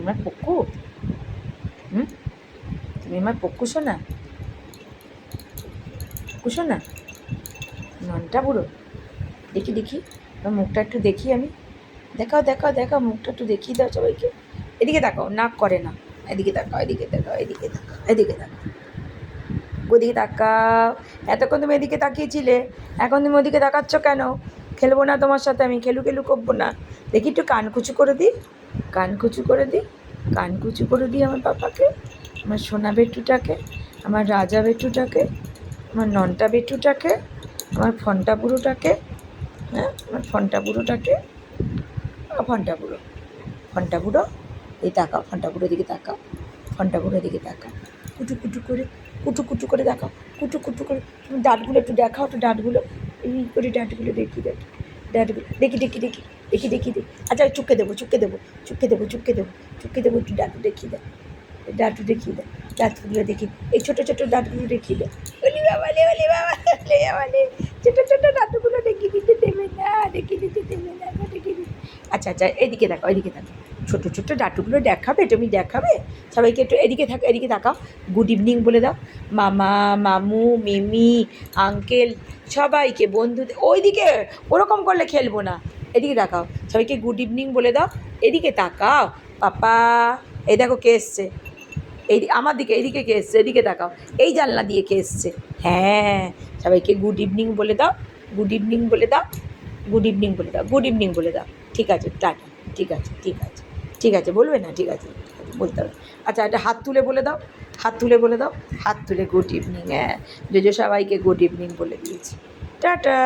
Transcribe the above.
আমার পক্কু? তুমি আমার পক্কু শোনা? পক্কু শোনা? ননটা বুড়ো? দেখি দেখি আমার মুখটা একটু দেখি আমি। দেখাও দেখাও দেখাও, মুখটা একটু দেখিয়ে দাও সবাইকে। এদিকে তাকাও, নাক করে না। এদিকে তাকাও, এদিকে তাকাও, এদিকে তাকাও, এদিকে তাকাও, ওদিকে তাকাও। এতক্ষণ তুমি এদিকে তাকিয়েছিলে, এখন তুমি ওদিকে তাকাচ্ছ কেন? খেলবো না তোমার সাথে আমি, খেলু খেলু করবো না। দেখি একটু কান কুচু করে দিই, কান কুচু করে দিই, কান কুচু করে দিই আমার পাপাকে, আমার সোনা বেটুটাকে, আমার রাজা বেটুটাকে, আমার ননটা বেটুটাকে, আমার ফন্টা বুড়োটাকে। হ্যাঁ, আমার ফন্টা বুড়োটাকে। ফন্টা বুড়ো, ফন্টা বুড়ো, এই তাকাও, ফন্টা বুড়োর দিকে তাকাও, ফন্টা বুড়োর দিকে তাকাও। কুটু কুটু করে, কুটু কুটু করে দেখাও, কুটু কুটু করে। তুমি দাঁতগুলো একটু দেখাও, একটু দাঁতগুলো এই করে দাঁতগুলো দেখি, দেখি দাঁতগুলো দেখি, দেখি দেখি দেখি দেখি দেখি। আচ্ছা চুপকে দেবো, চুপকে দেবো, চুপকে দেবো, চুপকে দেবো, চুপকে দেবো, একটু দাঁত দেখিয়ে দাও, দাঁত দেখিয়ে দাও, দাঁতগুলো দেখি, এই ছোটো ছোটো দাঁতগুলো দেখিয়ে দাও। ওলি বাবালে, ওলি বাবালে, ওলি বাবালে, ছোটো ছোটো দাঁতগুলো দেখিয়ে দিতে দেবে না, দেখিয়ে দিতে দেবে না, দেখিয়ে দিতে। আচ্ছা আচ্ছা, এদিকে দেখো, এদিকে দেখো, ছোটো ছোটো ডাটুগুলো দেখাবে, তুমি দেখাবে সবাইকে একটু। এদিকে থাকো, এদিকে তাকাও, গুড ইভিনিং বলে দাও মামা, মামু, মিমি, আঙ্কেল, সবাইকে, বন্ধুদের। ওইদিকে ওরকম করলে খেলবো না। এদিকে তাকাও, সবাইকে গুড ইভিনিং বলে দাও। এদিকে তাকাও পাপা, এই দেখো কে এসছে, এই আমার দিকে, এইদিকে কে এসছে, এদিকে তাকাও, এই জানলা দিয়ে কে এসছে। হ্যাঁ, সবাইকে গুড ইভিনিং বলে দাও, গুড ইভিনিং বলে দাও, গুড ইভিনিং বলে দাও, গুড ইভিনিং বলে দাও। ঠিক আছে, টাটা। ঠিক আছে, ঠিক আছে, ঠিক আছে, বলবে না? ঠিক আছে, বলতে হবে। আচ্ছা, একটা হাত তুলে বলে দাও, হাত তুলে বলে দাও, হাত তুলে গুড ইভিনিং। হ্যাঁ, যে সবাইকে গুড ইভিনিং বলে দিয়েছি। টাটা।